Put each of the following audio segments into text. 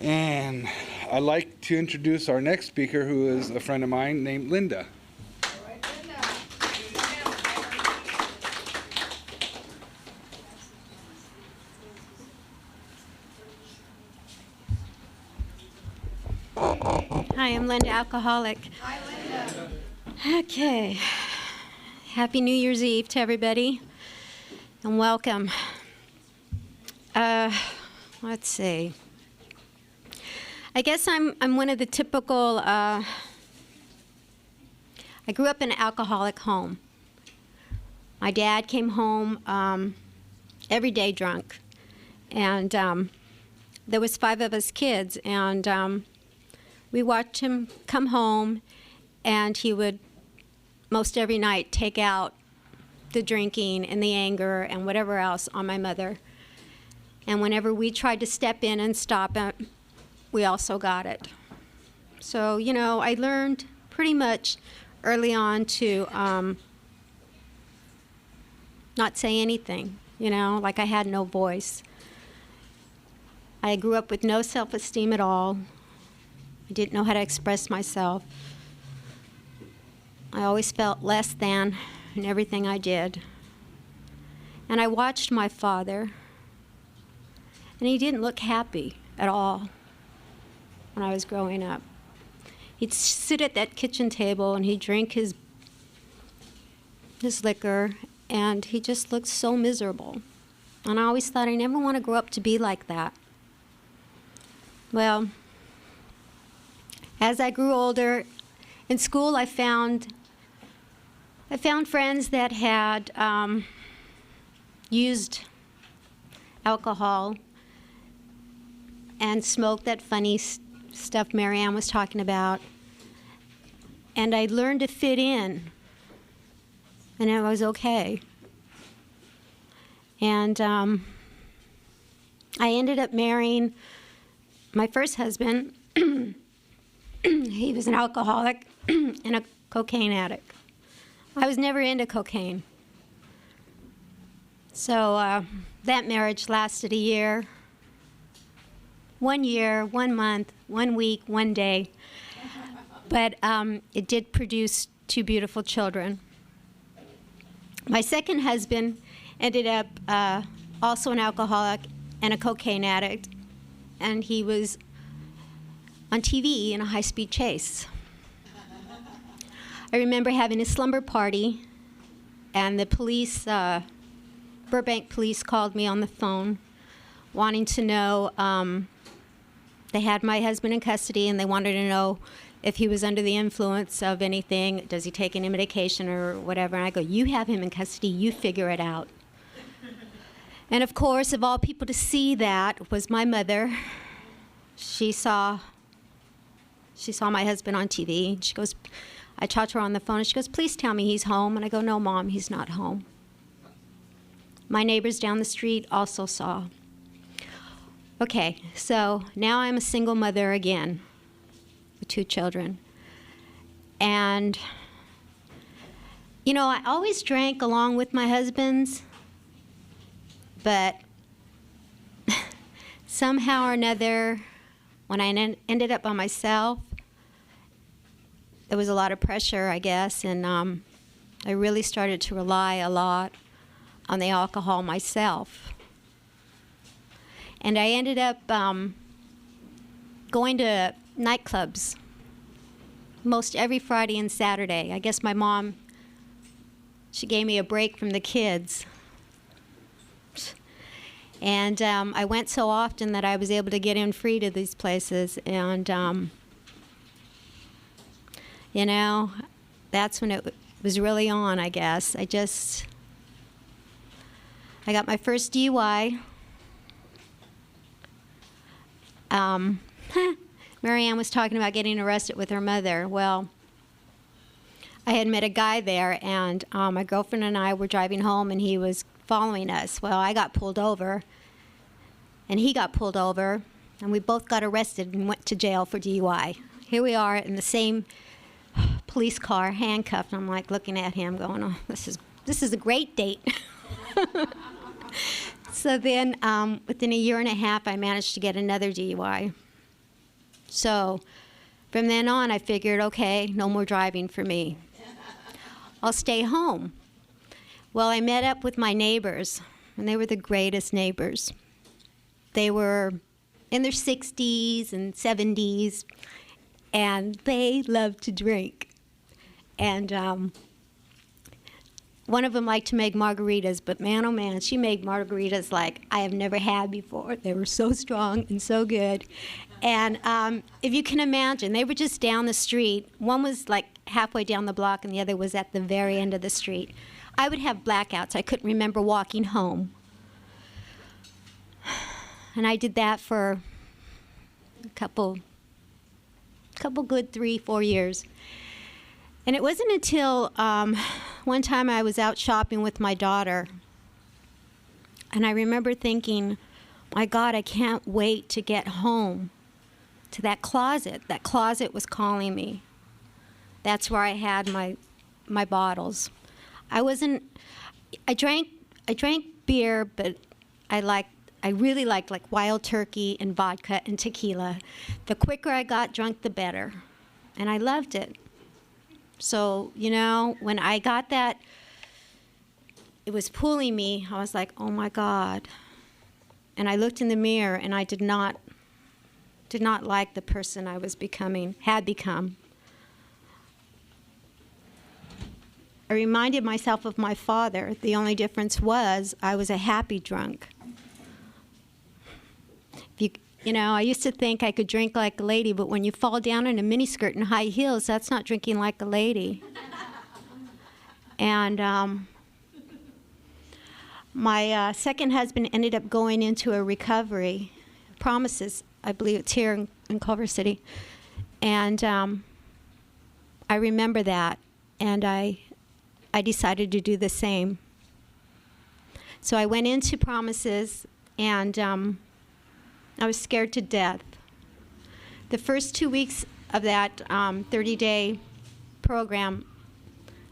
And I'd like to introduce our next speaker, who is a friend of mine named Linda. Hi, I'm Linda, alcoholic. Hi, Linda. Okay. Happy New Year's Eve to everybody, and welcome. Let's see. I guess I'm one of the typical. I grew up in an alcoholic home. My dad came home every day drunk, and there was 5 of us kids, and we watched him come home, and he would most every night take out the drinking and the anger and whatever else on my mother. And whenever we tried to step in and stop it, we also got it. So, you know, I learned pretty much early on to not say anything, you know, like I had no voice. I grew up with no self-esteem at all. I didn't know how to express myself. I always felt less than in everything I did. And I watched my father, and he didn't look happy at all when I was growing up. He'd sit at that kitchen table and he'd drink his liquor, and he just looked so miserable. And I always thought I never want to grow up to be like that. Well, as I grew older, in school I found friends that had used alcohol and smoked that funny stuff Marianne was talking about. And I learned to fit in, and it was okay. And I ended up marrying my first husband. He was an alcoholic and a cocaine addict. I was never into cocaine. So that marriage lasted a year, 1 year, 1 month, 1 week, 1 day. But it did produce 2 beautiful children. My second husband ended up also an alcoholic and a cocaine addict, and he was on TV in a high-speed chase. I remember having a slumber party, and the police, Burbank police, called me on the phone wanting to know, they had my husband in custody, and they wanted to know if he was under the influence of anything, does he take any medication or whatever. And I go, you have him in custody, you figure it out. And of course, of all people to see that was my mother. She saw my husband on TV. She goes, I talked to her on the phone, and she goes, please tell me he's home. And I go, no, Mom, he's not home. My neighbors down the street also saw. Okay, so now I'm a single mother again with 2 children. And, you know, I always drank along with my husband's, but somehow or another, when I ended up by myself, there was a lot of pressure, I guess, and I really started to rely a lot on the alcohol myself. And I ended up going to nightclubs most every Friday and Saturday. I guess my mom, she gave me a break from the kids. And I went so often that I was able to get in free to these places. And, you know, that's when it was really on, I guess. I got my first DUI. Marianne was talking about getting arrested with her mother. Well, I had met a guy there, and my girlfriend and I were driving home, and he was following us. Well, I got pulled over, and he got pulled over, and we both got arrested and went to jail for DUI. Here we are in the same police car, handcuffed, and I'm like looking at him going, oh, this is a great date. So then within a year and a half, I managed to get another DUI. So from then on, I figured, okay, no more driving for me. I'll stay home. Well, I met up with my neighbors, and they were the greatest neighbors. They were in their 60s and 70s, and they loved to drink. And one of them liked to make margaritas, but man, oh man, she made margaritas like I have never had before. They were so strong and so good. And if you can imagine, they were just down the street. One was like halfway down the block, and the other was at the very end of the street. I would have blackouts. I couldn't remember walking home. And I did that for a couple good 3-4 years. And it wasn't until one time I was out shopping with my daughter, and I remember thinking, my God, I can't wait to get home to that closet. That closet was calling me. That's where I had my bottles. I drank beer, but I really liked like Wild Turkey and vodka and tequila. The quicker I got drunk, the better. And I loved it. So, you know, when I got that, it was pulling me. I was like, oh my God. And I looked in the mirror, and I did not like the person I had become. I reminded myself of my father. The only difference was I was a happy drunk. You know, I used to think I could drink like a lady, but when you fall down in a miniskirt and high heels, that's not drinking like a lady. And my second husband ended up going into a recovery, Promises, I believe it's here in Culver City. And I remember that, and I decided to do the same. So I went into Promises, and I was scared to death. The first 2 weeks of that 30-day program,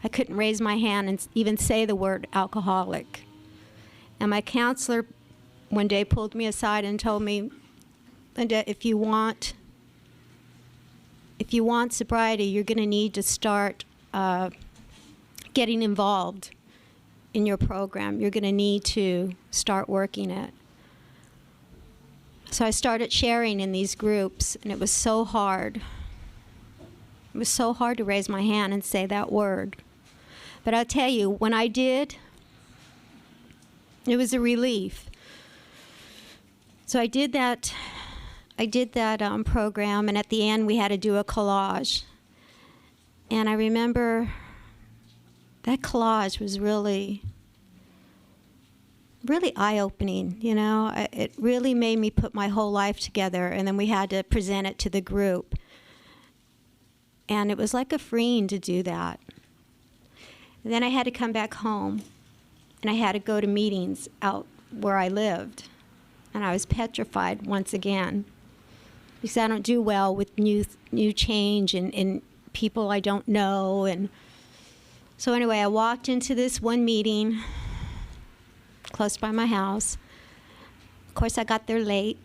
I couldn't raise my hand and even say the word alcoholic. And my counselor one day pulled me aside and told me, Linda, if you want sobriety, you're going to need to start getting involved in your program. You're going to need to start working it. So I started sharing in these groups, and it was so hard. It was so hard to raise my hand and say that word. But I'll tell you, when I did, it was a relief. So I did that program, and at the end we had to do a collage. And I remember that collage was really eye-opening, you know. It really made me put my whole life together, and then we had to present it to the group. And it was like a freeing to do that. And then I had to come back home, and I had to go to meetings out where I lived. And I was petrified once again, because I don't do well with new change and people I don't know. And so anyway, I walked into this one meeting close by my house. Of course, I got there late,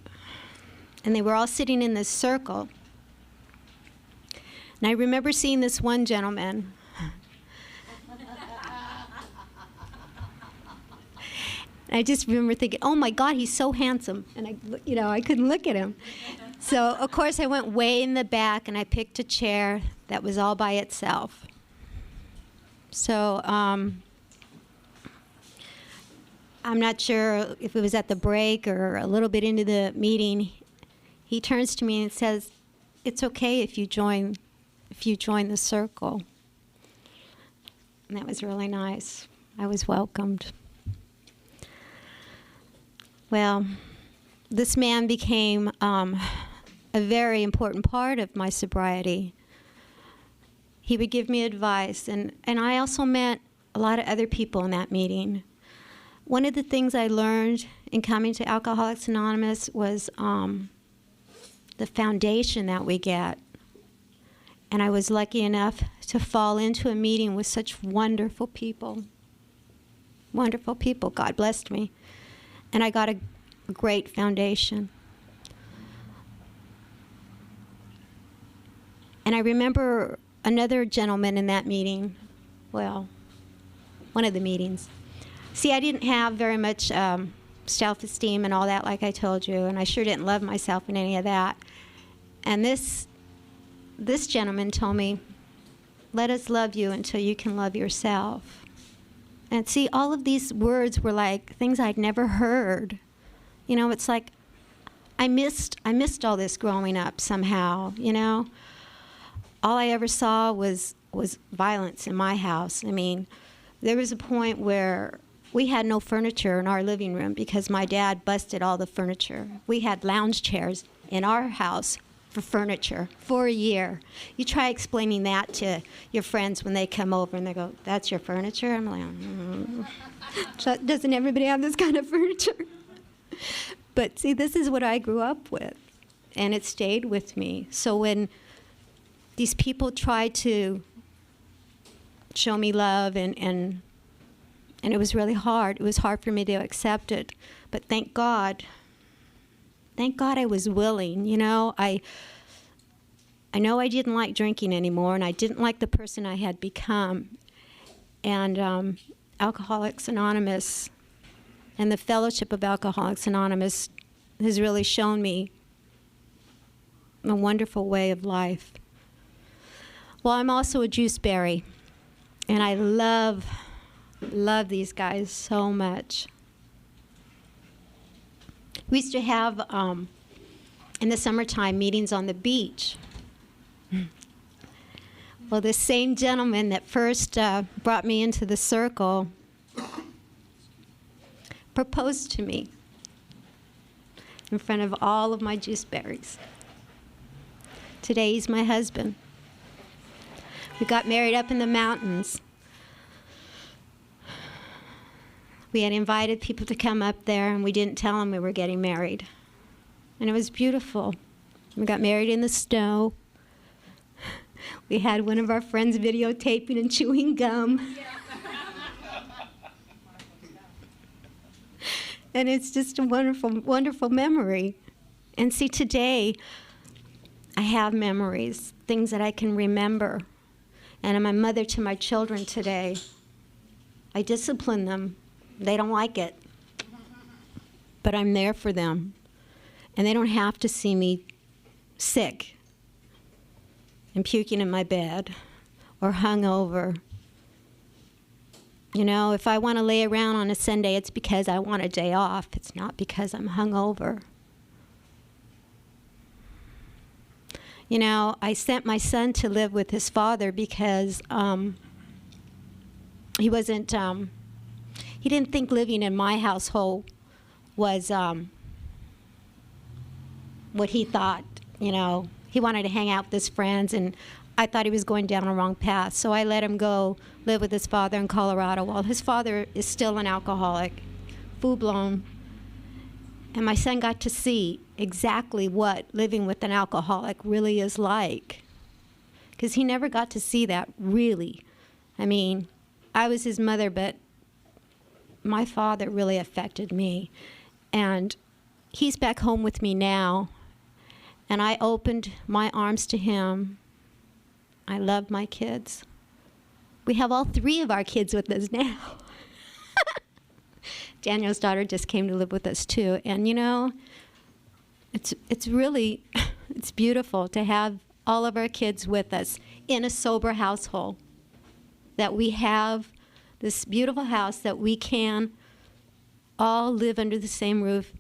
and they were all sitting in this circle. And I remember seeing this one gentleman. And I just remember thinking, oh my God, he's so handsome. And I couldn't look at him. So of course I went way in the back, and I picked a chair that was all by itself. So I'm not sure if it was at the break or a little bit into the meeting. He turns to me and says, "It's okay if you join the circle." And that was really nice. I was welcomed. Well, this man became a very important part of my sobriety. He would give me advice, and I also met a lot of other people in that meeting. One of the things I learned in coming to Alcoholics Anonymous was the foundation that we get. And I was lucky enough to fall into a meeting with such wonderful people. Wonderful people. God blessed me. And I got a great foundation. And I remember another gentleman in that meeting, well, one of the meetings. See, I didn't have very much self-esteem and all that, like I told you, and I sure didn't love myself in any of that. And this gentleman told me, let us love you until you can love yourself. And see, all of these words were like things I'd never heard. You know, it's like I missed all this growing up somehow, you know. All I ever saw was violence in my house. I mean, there was a point where we had no furniture in our living room because my dad busted all the furniture. We had lounge chairs in our house for furniture for a year. You try explaining that to your friends when they come over and they go, that's your furniture? I'm like, doesn't everybody have this kind of furniture? But see, this is what I grew up with, and it stayed with me. So when these people tried to show me love, and it was really hard. It was hard for me to accept it. But thank God I was willing. You know, I know I didn't like drinking anymore, and I didn't like the person I had become. And Alcoholics Anonymous and the Fellowship of Alcoholics Anonymous has really shown me a wonderful way of life. Well, I'm also a juiceberry, and I love these guys so much. We used to have, in the summertime, meetings on the beach. Well, this same gentleman that first brought me into the circle proposed to me in front of all of my juiceberries. Today, he's my husband. We got married up in the mountains. We had invited people to come up there, and we didn't tell them we were getting married. And it was beautiful. We got married in the snow. We had one of our friends videotaping and chewing gum. And it's just a wonderful, wonderful memory. And see, today, I have memories, things that I can remember. And I'm a mother to my children today. I discipline them. They don't like it. But I'm there for them. And they don't have to see me sick and puking in my bed or hungover. You know, if I want to lay around on a Sunday, it's because I want a day off. It's not because I'm hungover. You know, I sent my son to live with his father because he wasn't, he didn't think living in my household was what he thought, you know. He wanted to hang out with his friends, and I thought he was going down the wrong path. So I let him go live with his father in Colorado. Well, his father is still an alcoholic, full-blown. And my son got to see exactly what living with an alcoholic really is like. Because he never got to see that, really. I mean, I was his mother, but my father really affected me. And he's back home with me now. And I opened my arms to him. I love my kids. We have all three of our kids with us now. Daniel's daughter just came to live with us too. And you know, it's really, it's beautiful to have all of our kids with us in a sober household. That we have this beautiful house that we can all live under the same roof,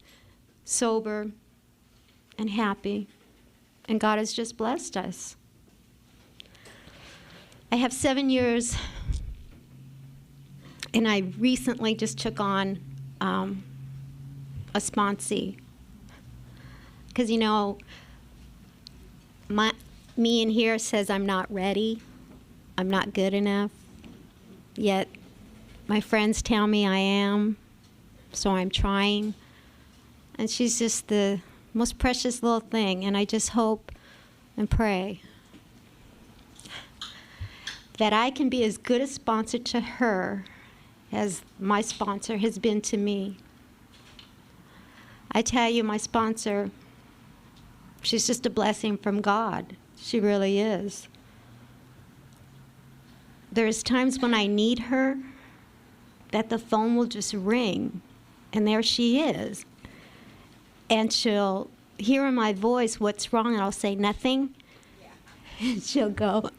sober and happy. And God has just blessed us. I have 7 years, and I recently just took on a sponsee. Because, you know, me in here says I'm not ready, I'm not good enough, yet my friends tell me I am, so I'm trying. And she's just the most precious little thing, and I just hope and pray that I can be as good a sponsor to her as my sponsor has been to me. I tell you, my sponsor, she's just a blessing from God. She really is. There's times when I need her that the phone will just ring, and there she is. And she'll hear in my voice what's wrong, and I'll say nothing. And she'll go,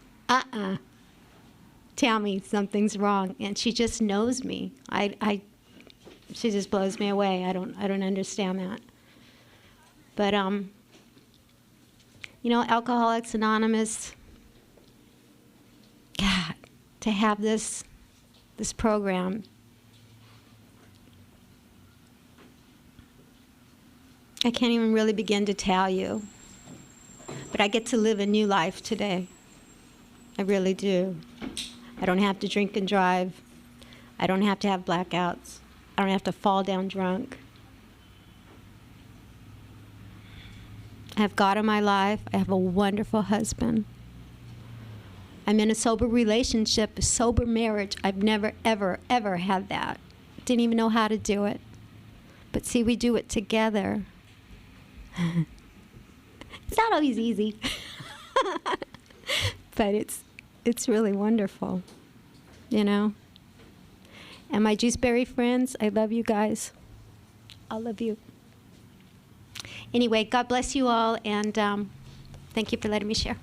tell me something's wrong. And she just knows me. She just blows me away. I don't understand that. But you know, Alcoholics Anonymous, God, to have this program, I can't even really begin to tell you. But I get to live a new life today. I really do. I don't have to drink and drive. I don't have to have blackouts. I don't have to fall down drunk. I have God in my life. I have a wonderful husband. I'm in a sober relationship, a sober marriage. I've never, ever, ever had that. Didn't even know how to do it. But see, we do it together. It's not always easy. But it's really wonderful, you know? And my Juiceberry friends, I love you guys. I love you. Anyway, God bless you all, and thank you for letting me share.